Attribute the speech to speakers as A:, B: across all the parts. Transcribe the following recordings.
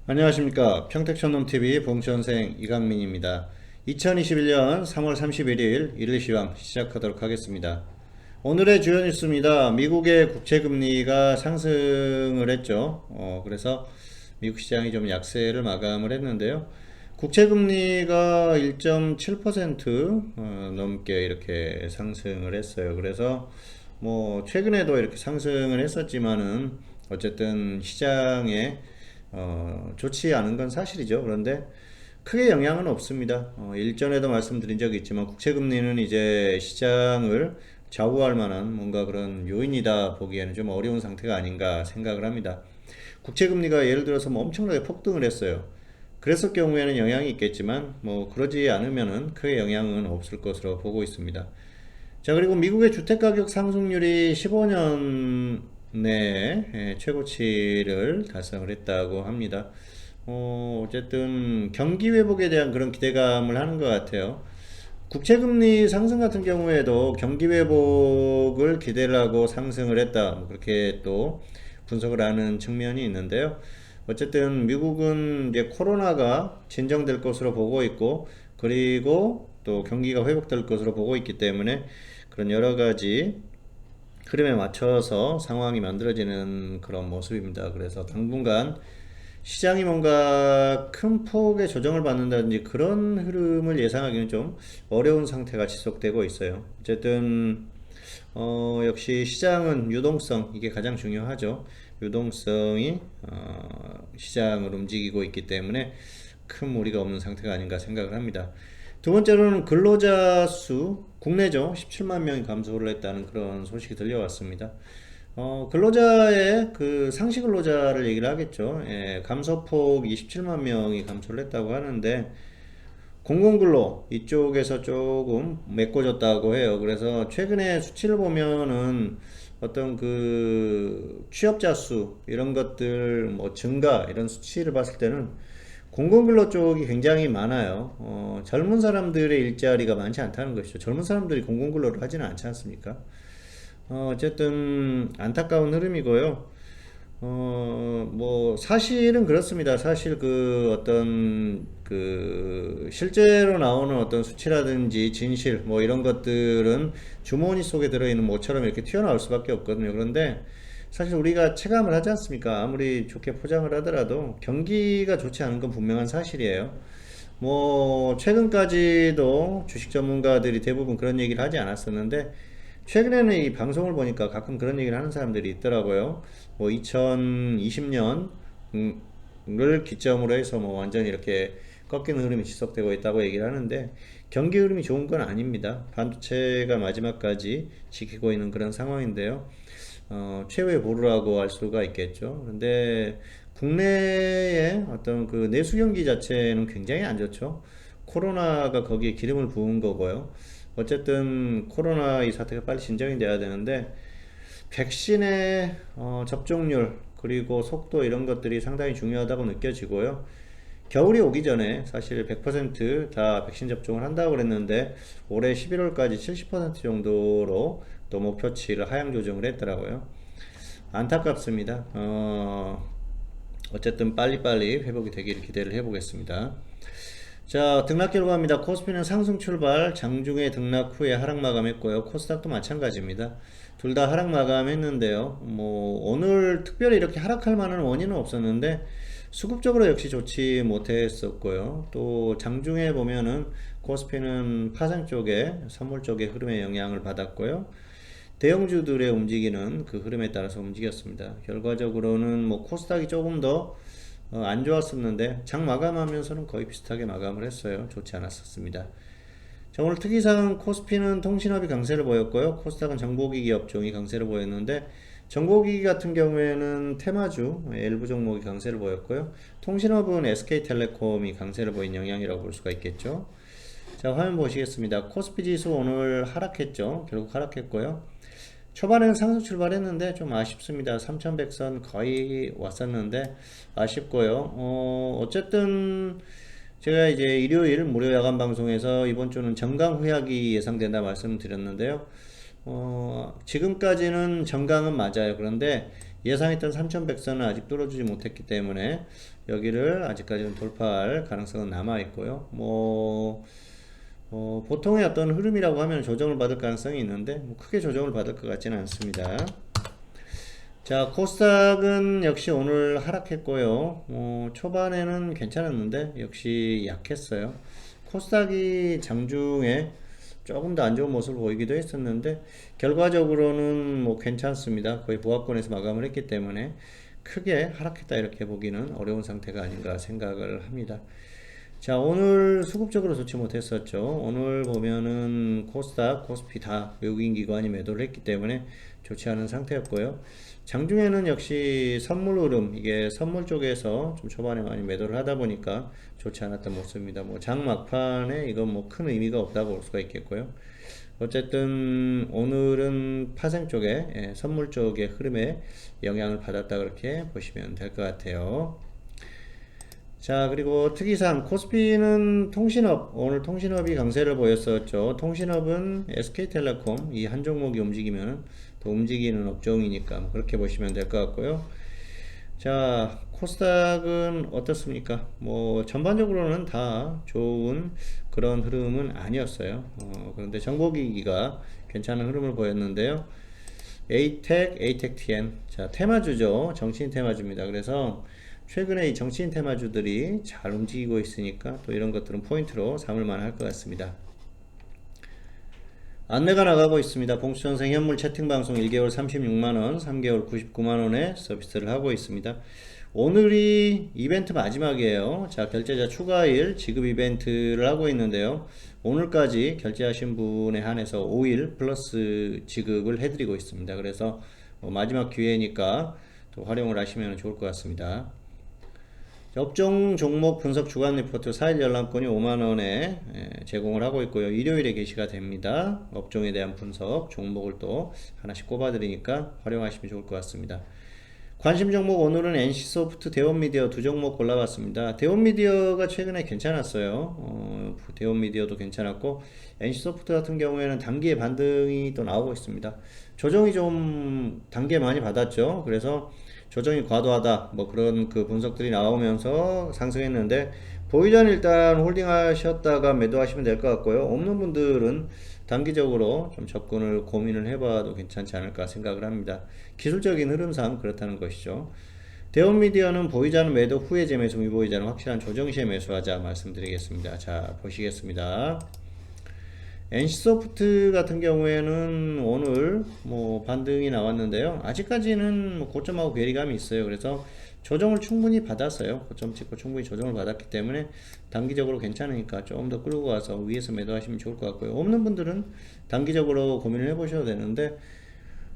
A: 안녕하십니까. 평택촌놈TV 봉천생 이강민입니다. 2021년 3월 31일 일일 시황 시작하도록 하겠습니다. 오늘의 주요 뉴스입니다. 미국의 국채금리가 상승을 했죠. 그래서 미국 시장이 좀 약세를 마감을 했는데요. 국채금리가 1.7% 넘게 이렇게 상승을 했어요. 그래서 뭐 최근에도 이렇게 상승을 했었지만은 어쨌든 시장에 좋지 않은 건 사실이죠. 그런데 크게 영향은 없습니다. 일전에도 말씀드린 적이 있지만 국채금리는 이제 시장을 좌우할 만한 뭔가 그런 요인이다 보기에는 좀 어려운 상태가 아닌가 생각을 합니다. 국채금리가 예를 들어서 뭐 엄청나게 폭등을 했어요. 그랬을 경우에는 영향이 있겠지만 뭐 그러지 않으면은 크게 영향은 없을 것으로 보고 있습니다. 자, 그리고 미국의 주택가격 상승률이 15년 내에 최고치를 달성을 했다고 합니다. 어쨌든 경기 회복에 대한 그런 기대감을 하는 것 같아요. 국채금리 상승 같은 경우에도 경기 회복을 기대를 하고 상승을 했다. 뭐 그렇게 또 분석을 하는 측면이 있는데요. 어쨌든 미국은 이제 코로나가 진정될 것으로 보고 있고, 그리고 또 경기가 회복될 것으로 보고 있기 때문에 그런 여러 가지 흐름에 맞춰서 상황이 만들어지는 그런 모습입니다. 그래서 당분간 시장이 뭔가 큰 폭의 조정을 받는다든지 그런 흐름을 예상하기는 좀 어려운 상태가 지속되고 있어요. 어쨌든 역시 시장은 유동성, 이게 가장 중요하죠. 유동성이 시장을 움직이고 있기 때문에 큰 무리가 없는 상태가 아닌가 생각을 합니다. 두 번째로는 근로자 수, 국내죠. 17만 명이 감소를 했다는 그런 소식이 들려왔습니다. 근로자의 그 상시 근로자를 얘기를 하겠죠. 예, 감소폭 27만 명이 감소를 했다고 하는데, 공공근로 이쪽에서 조금 메꿔졌다고 해요. 그래서 최근에 수치를 보면은 어떤 그 취업자 수 이런 것들 뭐 증가 이런 수치를 봤을 때는 공공근로 쪽이 굉장히 많아요. 젊은 사람들의 일자리가 많지 않다는 것이죠. 젊은 사람들이 공공근로를 하지는 않지 않습니까? 어쨌든 안타까운 흐름이고요. 뭐, 사실은 그렇습니다. 사실 그 어떤 그 실제로 나오는 어떤 수치라든지 진실 뭐 이런 것들은 주머니 속에 들어있는 모처럼 이렇게 튀어나올 수밖에 없거든요. 그런데 사실 우리가 체감을 하지 않습니까? 아무리 좋게 포장을 하더라도 경기가 좋지 않은 건 분명한 사실이에요. 뭐 최근까지도 주식 전문가들이 대부분 그런 얘기를 하지 않았었는데, 최근에는 이 방송을 보니까 가끔 그런 얘기를 하는 사람들이 있더라고요. 뭐 2020년을 기점으로 해서 뭐 완전히 이렇게 꺾이는 흐름이 지속되고 있다고 얘기를 하는데, 경기 흐름이 좋은 건 아닙니다. 반도체가 마지막까지 지키고 있는 그런 상황인데요. 최후의 보루라고 할 수가 있겠죠. 그런데 국내의 어떤 그 내수 경기 자체는 굉장히 안 좋죠. 코로나가 거기에 기름을 부은 거고요. 어쨌든 코로나 이 사태가 빨리 진정이 돼야 되는데, 백신의 접종률 그리고 속도 이런 것들이 상당히 중요하다고 느껴지고요. 겨울이 오기 전에 사실 100%다 백신 접종을 한다고 그랬는데 올해 11월까지 70% 정도로 또 목표치를 하향 조정을 했더라고요. 안타깝습니다. 어쨌든 빨리빨리 회복이 되기를 기대를 해보겠습니다. 자, 등락 결과입니다. 코스피는 상승 출발, 장중에 등락 후에 하락 마감했고요. 코스닥도 마찬가지입니다. 둘 다 하락 마감했는데요. 뭐 오늘 특별히 이렇게 하락할 만한 원인은 없었는데 수급적으로 역시 좋지 못했었고요. 또 장중에 보면은 코스피는 파생 쪽에, 선물 쪽의 흐름에 영향을 받았고요. 대형주들의 움직이는 그 흐름에 따라서 움직였습니다. 결과적으로는 뭐 코스닥이 조금 더 안 좋았었는데 장 마감하면서는 거의 비슷하게 마감을 했어요. 좋지 않았었습니다. 자, 오늘 특이사항 코스피는 통신업이 강세를 보였고요. 코스닥은 정보기기 업종이 강세를 보였는데, 정보기기 같은 경우에는 테마주 일부 종목이 강세를 보였고요. 통신업은 SK텔레콤이 강세를 보인 영향이라고 볼 수가 있겠죠. 자, 화면 보시겠습니다. 코스피 지수 오늘 하락했죠. 결국 하락했고요. 초반에는 상승 출발했는데 좀 아쉽습니다. 3100선 거의 왔었는데 아쉽고요. 어쨌든 제가 이제 일요일 무료 야간 방송에서 이번 주는 정강 후약이 예상된다 말씀을 드렸는데요. 지금까지는 정강은 맞아요. 그런데 예상했던 3100선은 아직 뚫어주지 못했기 때문에 여기를 아직까지는 돌파할 가능성은 남아 있고요. 보통의 어떤 흐름이라고 하면 조정을 받을 가능성이 있는데 뭐 크게 조정을 받을 것 같지는 않습니다. 자, 코스닥은 역시 오늘 하락했고요. 초반에는 괜찮았는데 역시 약했어요. 코스닥이 장중에 조금 더 안 좋은 모습을 보이기도 했었는데 결과적으로는 뭐 괜찮습니다. 거의 보합권에서 마감을 했기 때문에 크게 하락했다 이렇게 보기는 어려운 상태가 아닌가 생각을 합니다. 자, 오늘 수급적으로 좋지 못했었죠. 오늘 보면은 코스닥, 코스피 다 외국인 기관이 매도를 했기 때문에 좋지 않은 상태였고요. 장중에는 역시 선물 흐름, 이게 선물 쪽에서 좀 초반에 많이 매도를 하다 보니까 좋지 않았던 모습입니다. 뭐 장 막판에 이건 뭐 큰 의미가 없다고 볼 수가 있겠고요. 어쨌든 오늘은 파생 쪽에 선물 쪽의 흐름에 영향을 받았다 그렇게 보시면 될 것 같아요. 자, 그리고 특이사항 코스피는 통신업, 오늘 통신업이 강세를 보였었죠. 통신업은 SK텔레콤 이 한 종목이 움직이면 더 움직이는 업종이니까 뭐 그렇게 보시면 될 것 같고요. 자, 코스닥은 어떻습니까? 뭐 전반적으로는 다 좋은 그런 흐름은 아니었어요. 그런데 정보기기가 괜찮은 흐름을 보였는데요. 에이텍, 에이텍TN, 자, 테마주죠. 정치인 테마주입니다. 그래서 최근에 이 정치인 테마주들이 잘 움직이고 있으니까 또 이런 것들은 포인트로 삼을 만할 것 같습니다. 안내가 나가고 있습니다. 봉수전생 현물 채팅방송 1개월 36만원, 3개월 99만원에 서비스를 하고 있습니다. 오늘이 이벤트 마지막이에요. 자, 결제자 추가일 지급 이벤트를 하고 있는데요. 오늘까지 결제하신 분에 한해서 5일 플러스 지급을 해드리고 있습니다. 그래서 마지막 기회니까 또 활용을 하시면 좋을 것 같습니다. 업종 종목 분석 주간 리포트 4일 열람권이 5만원에 제공을 하고 있고요. 일요일에 게시가 됩니다. 업종에 대한 분석 종목을 또 하나씩 꼽아드리니까 활용하시면 좋을 것 같습니다. 관심 종목 오늘은 NC소프트, 대원미디어 두 종목 골라봤습니다. 대원미디어가 최근에 괜찮았어요. 대원미디어도 괜찮았고 NC소프트 같은 경우에는 단기의 반등이 또 나오고 있습니다. 조정이 좀 단계 많이 받았죠. 그래서 조정이 과도하다 뭐 그런 그 분석들이 나오면서 상승했는데 보기 전 일단 홀딩 하셨다가 매도하시면 될 것 같고요. 없는 분들은 단기적으로 좀 접근을 고민을 해봐도 괜찮지 않을까 생각을 합니다. 기술적인 흐름상 그렇다는 것이죠. 대원미디어는 보이자는 매도 후에 재매수, 미보이자는 확실한 조정 시에 매수하자 말씀드리겠습니다. 자, 보시겠습니다. NC소프트 같은 경우에는 오늘 뭐 반등이 나왔는데요. 아직까지는 뭐 고점하고 괴리감이 있어요. 그래서 조정을 충분히 받았어요. 고점 찍고 충분히 조정을 받았기 때문에 단기적으로 괜찮으니까 조금 더 끌고 가서 위에서 매도하시면 좋을 것 같고요. 없는 분들은 단기적으로 고민을 해보셔도 되는데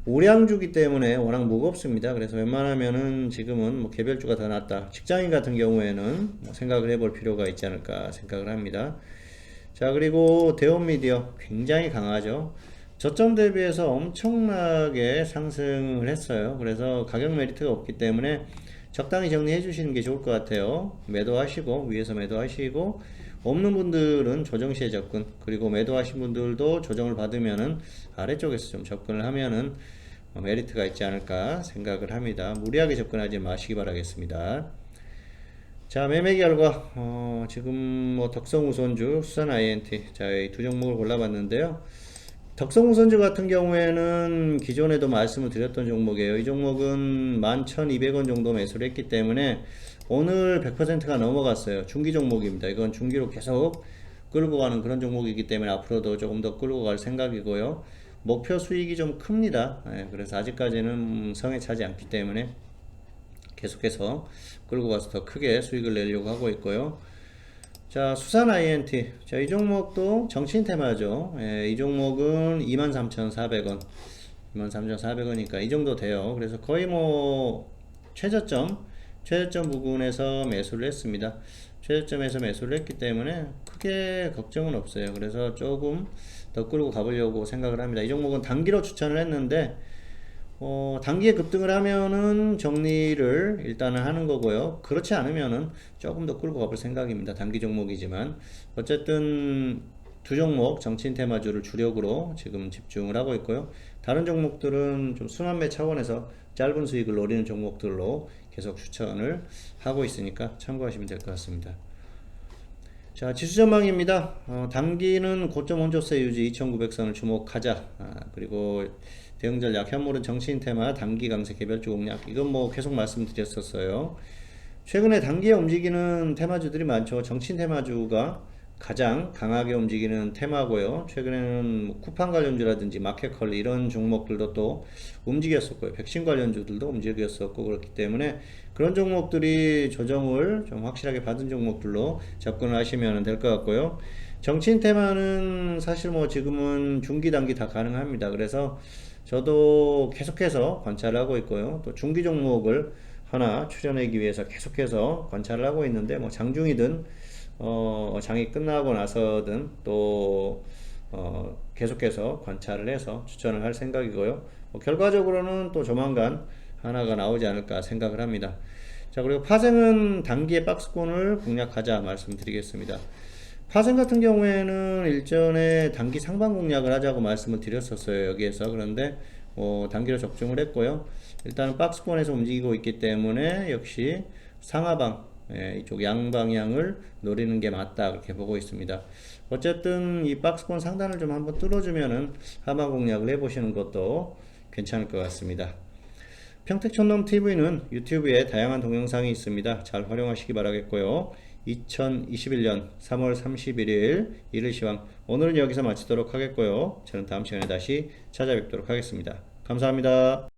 A: 우량주기 때문에 워낙 무겁습니다. 그래서 웬만하면은 지금은 뭐 개별주가 더 낫다. 직장인 같은 경우에는 뭐 생각을 해볼 필요가 있지 않을까 생각을 합니다. 자, 그리고 대원미디어 굉장히 강하죠. 저점 대비해서 엄청나게 상승을 했어요. 그래서 가격 메리트가 없기 때문에 적당히 정리해 주시는 게 좋을 것 같아요. 매도하시고 위에서 매도하시고 없는 분들은 조정 시에 접근, 그리고 매도하신 분들도 조정을 받으면은 아래쪽에서 좀 접근을 하면은 메리트가 있지 않을까 생각을 합니다. 무리하게 접근하지 마시기 바라겠습니다. 자, 매매 결과 지금 뭐 덕성우선주, 수산 INT, 자, 이 두 종목을 골라봤는데요. 덕성우선주 같은 경우에는 기존에도 말씀을 드렸던 종목이에요. 이 종목은 11,200원 정도 매수를 했기 때문에 오늘 100%가 넘어갔어요. 중기 종목입니다. 이건 중기로 계속 끌고 가는 그런 종목이기 때문에 앞으로도 조금 더 끌고 갈 생각이고요. 목표 수익이 좀 큽니다. 그래서 아직까지는 성에 차지 않기 때문에 계속해서 끌고 가서 더 크게 수익을 내려고 하고 있고요. 자, 수산 INT. 자, 이 종목도 정치인 테마죠. 이 종목은 23,400원. 23,400원이니까 이 정도 돼요. 그래서 거의 뭐 최저점 부분에서 매수를 했습니다. 최저점에서 매수를 했기 때문에 크게 걱정은 없어요. 그래서 조금 더 끌고 가보려고 생각을 합니다. 이 종목은 단기로 추천을 했는데 단기에 급등을 하면은 정리를 일단은 하는 거고요. 그렇지 않으면은 조금 더 끌고 가볼 생각입니다. 단기 종목이지만 어쨌든 두 종목 정치인 테마주를 주력으로 지금 집중을 하고 있고요. 다른 종목들은 좀 순환매 차원에서 짧은 수익을 노리는 종목들로 계속 추천을 하고 있으니까 참고하시면 될 것 같습니다. 자, 지수 전망입니다. 단기는 고점 혼조세 유지 2900선을 주목하자. 그리고 대응 전략, 현물은 정치인 테마, 단기 강세 개별주 공략. 이건 뭐 계속 말씀드렸었어요. 최근에 단기에 움직이는 테마주들이 많죠. 정치인 테마주가 가장 강하게 움직이는 테마고요. 최근에는 뭐 쿠팡 관련주라든지 마켓컬리 이런 종목들도 또 움직였었고요. 백신 관련주들도 움직였었고 그렇기 때문에 그런 종목들이 조정을 좀 확실하게 받은 종목들로 접근을 하시면 될 것 같고요. 정치인 테마는 사실 뭐 지금은 중기 단기 다 가능합니다. 그래서 저도 계속해서 관찰을 하고 있고요. 또 중기 종목을 하나 추천하기 위해서 계속해서 관찰을 하고 있는데 뭐 장중이든 장이 끝나고 나서든 또 계속해서 관찰을 해서 추천을 할 생각이고요. 결과적으로는 또 조만간 하나가 나오지 않을까 생각을 합니다. 자, 그리고 파생은 단기의 박스권을 공략하자 말씀드리겠습니다. 파생 같은 경우에는 일전에 단기 상방 공략을 하자고 말씀을 드렸었어요. 여기에서. 그런데 단기로 적중을 했고요. 일단은 박스권에서 움직이고 있기 때문에 역시 상하방 이쪽 양방향을 노리는 게 맞다 그렇게 보고 있습니다. 어쨌든 이 박스권 상단을 좀 한번 뚫어주면은 하방 공략을 해보시는 것도 괜찮을 것 같습니다. 평택촌놈TV는 유튜브에 다양한 동영상이 있습니다. 잘 활용하시기 바라겠고요. 2021년 3월 31일 일을 시황 오늘은 여기서 마치도록 하겠고요. 저는 다음 시간에 다시 찾아뵙도록 하겠습니다. 감사합니다.